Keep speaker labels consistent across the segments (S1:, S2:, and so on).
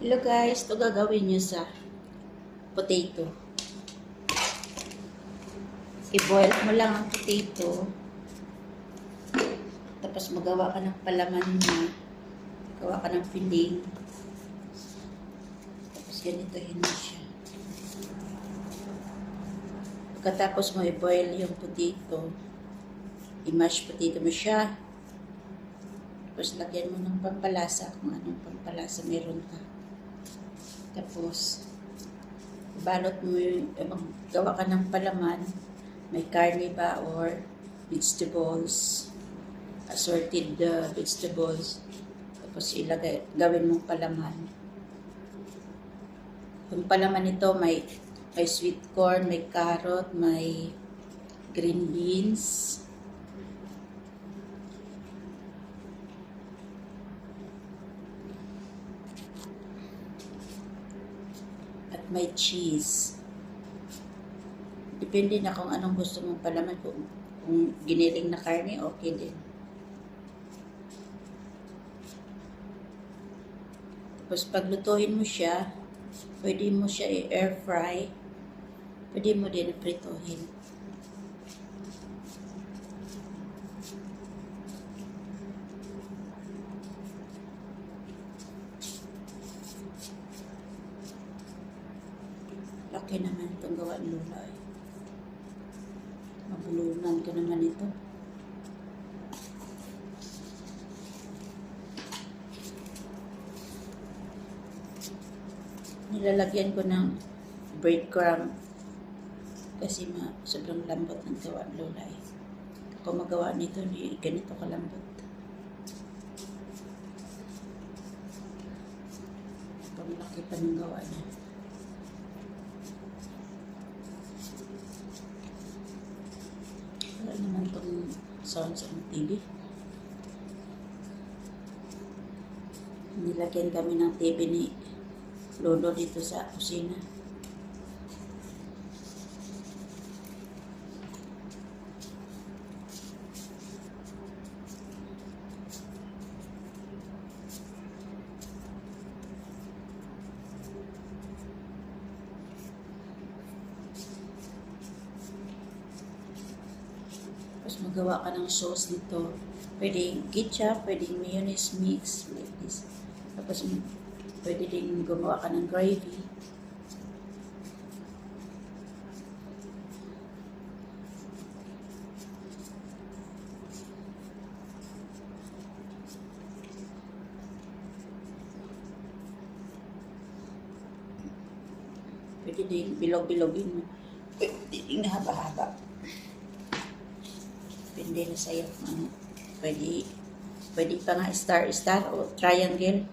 S1: Hello guys, ito gagawin nyo sa potato. I-boil mo lang ang potato. Tapos magawa ka ng palaman niya. Gawa ka ng filling. Tapos ganitohin mo siya. Pagkatapos mo i-boil yung potato, i-mash potato mo siya. Tapos lagyan mo ng pampalasa kung anong pampalasa meron ka. Tapos, balot mo yung, gawa ka ng palaman, may karne ba or vegetables, assorted vegetables, tapos gawin mong palaman. Yung palaman nito, may sweet corn, may carrot, may green beans, may cheese. Depende na kung anong gusto mong palaman. Kung giniling na karne, okay din. Tapos paglutuin mo siya, pwede mo siya i-air fry. Pwede mo din prituhin. Laki naman itong gawa ng Lola. Mabulunan ko naman ito. Nilalagyan ko ng breadcrumb kasi sobrang lambot ng gawa ng Lola. Kung magawa nito, hindi ganito kalambot. Pamlaki pa ng gawa niya. Wala naman itong sound sa TV. Nilagyan kami ng TV ni Lolo dito sa kusina. Tapos magawa ka ng sauce dito. Pwedeng ketchup, pwedeng mayonnaise mix, like this. Tapos pwede din gumawa ka ng gravy. Pwede din bilog-bilogin mo. Pwede din haba-haba. Depende na sa'yo. Pwede pa nga star o triangle.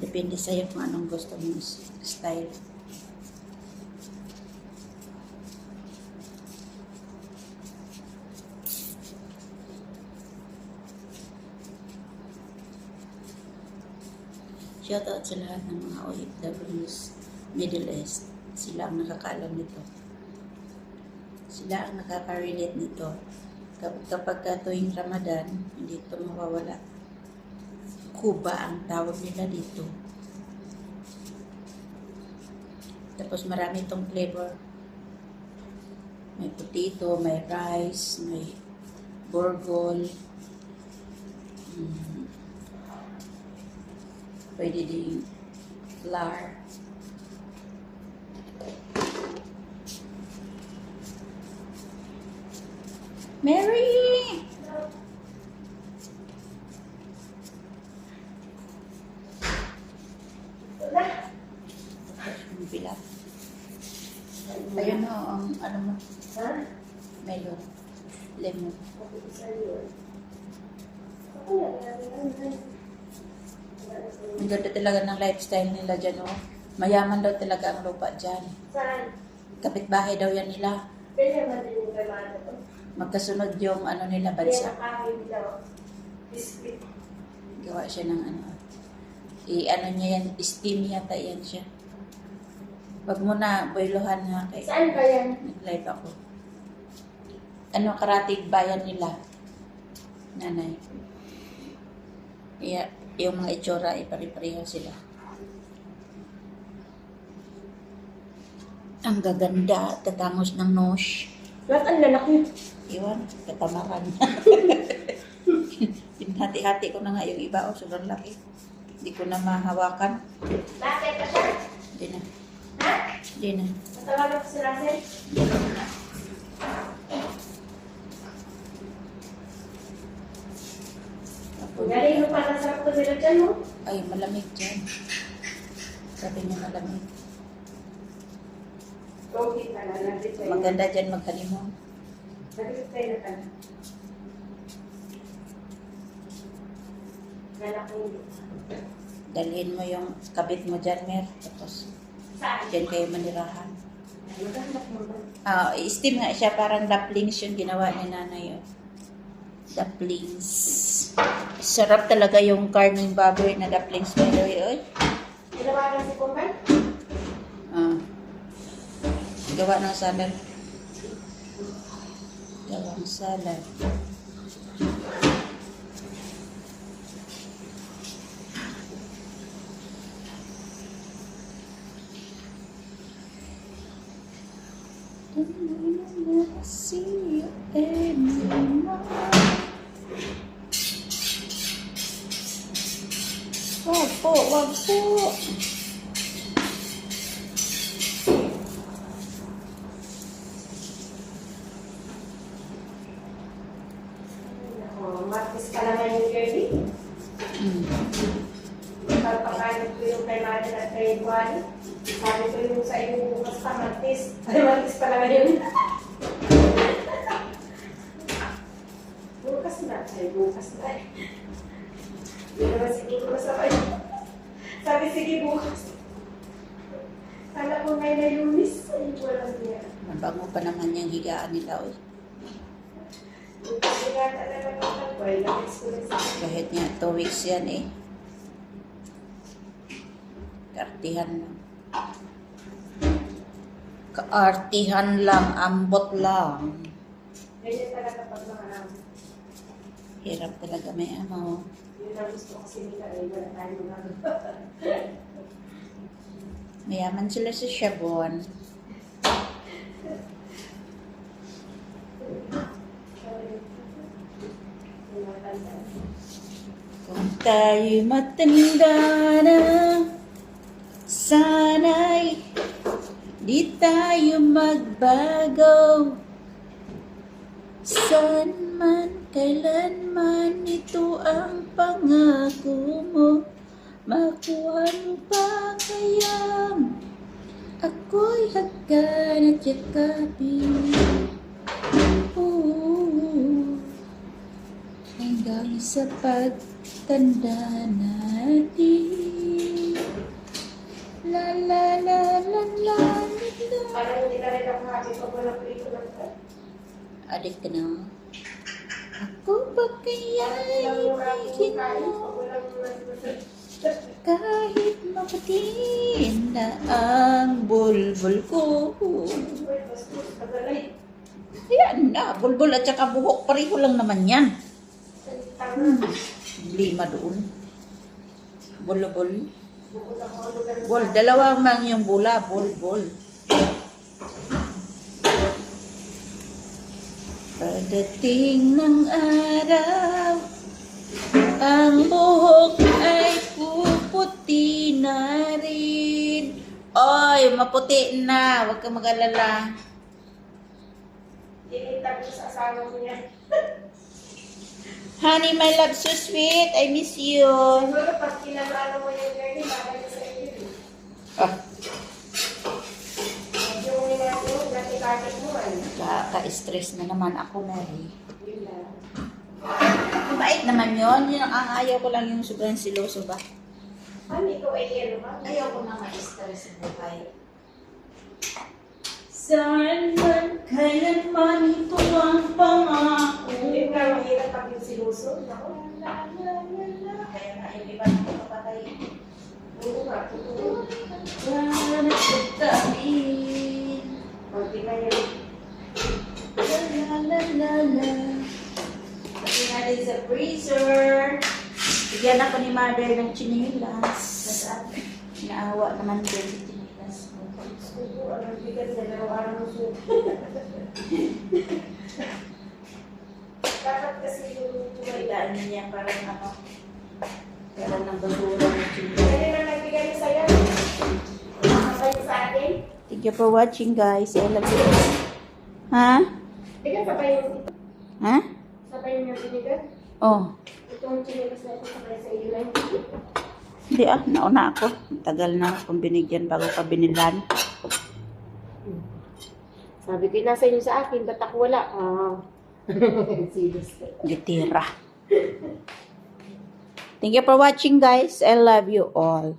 S1: Depende sa'yo kung anong gusto mong style. Shoutout sa lahat ng mga OFWs Middle East. Sila ang nakakaalam nito. Sila ang nakaka-relate nito. Kapag tuwing Ramadan, hindi ito mawawala. Kuba ang tawag nila dito. Tapos marami itong flavor. May potato, may rice, may burgol. Pwede din flour. Mary! Bilat. Ayun o, ang ano mo? Melon. Lemon. Ang ganda talaga ng lifestyle nila dyan o. Mayaman daw talaga ang lupa dyan.
S2: Saan?
S1: Kapitbahay daw yan nila.
S2: Pwede naman din yung kay Mano.
S1: Magkasunod yung ano nila bansa.
S2: Kaya nakain daw. Biscuit.
S1: Gawa siya ng ano. I-ano niya yan, steam yata yan siya. Wag mo na boiluhan ha. Kay,
S2: Saan ba yan?
S1: nag-live ako. Ano, Karatig bayan nila. Nanay. Kaya yung mga itsura, ipare-pareho sila. Ang gaganda, tatangos ng nose.
S2: Lahat ang lalaki.
S1: Iwan, katamaran. Hinati-hati ko na nga yung iba. Oh, sobrang laki. Hindi ko na mahawakan.
S2: Bakit ka siya?
S1: Hindi na.
S2: Ha?
S1: Hindi na.
S2: Matawagan ko si Russell? Galing mo pala sa ko nila dyan, no?
S1: Ay, malamig dyan. Sabi niya malamig.
S2: Okay pala, nag-retry.
S1: Maganda dyan maghalimon.
S2: Nag-retry na pala. Kala ko hindi.
S1: Dalhin mo yung kabit mo dyan, Mer. Tapos,
S2: Saan?
S1: dyan kayo manirahan.
S2: Maganda mo ba?
S1: Steam nga siya. Parang dumplings yung ginawa ni nanay. Oh. Dumplings. Sarap talaga yung karning baboy na dumplings, by the way. Oy.
S2: Tinawagan si Kumbay?
S1: Ah. Gawa ng salad. Gawang salad. See you anymore. Wag po, wag po.
S2: Martis ka lang ngayon, Kirby. Pagpakalit ko yung kay Mari at kay Juan. Sabi ko yung sa iyo bukas pa, Martis. Ay, Martis pala ngayon. Bukas na. Ay, bukas na. Hindi naman siguro masabay. Sabi, sige bukas. Kala ko ngayon na Lunis. Ay, walang niya.
S1: Mabango pa naman yung higaan nila. Oy.
S2: Kasi nga talaga ng boy, nakits ko rin sa
S1: Kahit nga 2 weeks yan eh. Kaartihan lang. Kaartihan lang, ambot lang.
S2: ganyan talaga pag mga namin.
S1: Hirap talaga may ano.
S2: Yun ang gusto kasi nila ay wala tayo mga
S1: Mayaman sila sa Shabon. Kung tayo'y matanda na, sana'y di tayo magbago. Saan man, kailanman, ito ang pangako mo. Makuha mo pa kaya ako'y hagkan at yakapin. Hanggang sa pagtanda natin. La la la la la la.
S2: Parang hindi ka rin ako happy pag walang pelikula ka.
S1: Adik ka na. Ako ba kaya'y
S2: Hindi
S1: may
S2: kain
S1: ginawa?
S2: pag walang
S1: Kahit maputin na ang bulbul ko.
S2: bastos, tagalay.
S1: Ayan na, bulbul at saka buhok. Pareho lang naman yan.
S2: Tama.
S1: Lima doon. Bulbul.
S2: Bukod ako ang lugar.
S1: Bol, dalawa mang yung bula. Bulbul. Pagdating ng araw, ang buhok ay puputi na rin. Oy, maputi na. Huwag kang mag-alala.
S2: Tinitag ko sa asawa ko niya.
S1: Honey, my love, so sweet. I miss you.
S2: Siguro pag kinamano mo yung journey, bakit sa iyo?
S1: Ah,
S2: Yung natin, natikakit mo man.
S1: ka-stress na naman ako na eh.
S2: Yun lang.
S1: Mabait naman yun. Yun ang ayaw ko lang yung sobrang siloso ba.
S2: Ano ikaw ay yelo ba?
S1: Ayaw ko na ma-stress sa buhay. Saan man, kailanman ito ang pangako.
S2: Yun nga, mahirap pag yung sinuso. Ako,
S1: Kaya nga, yung iba na kapatay.
S2: oo nga, totoo.
S1: Wala na pagkain.
S2: Pag di kayo,
S1: La la la la la. Pati natin sa freezer. Bigyan ako ni mother ng chinilas. Naawa naman din yung chinilas ko.
S2: Suko, ang bigat na araw-araw ng suko. Dapat kasi yung
S1: Daan niya parang ano, parang ng basura ng children.
S2: kaya na nagbigay sa'yo. Nakakayo sa akin.
S1: Thank you for watching, guys. I love you. Ha?
S2: Bigat sabay yung
S1: Ha?
S2: sabay yung binigat.
S1: Oh.
S2: Itong chinilas na ito sabay sa iyo lang.
S1: Hindi nauna ako. Tagal na akong binigyan bago ka binilan.
S2: Sabi ko, nasa inyo sa akin, ba't ako wala? Serious.
S1: Gitira. Thank you for watching, guys. I love you all.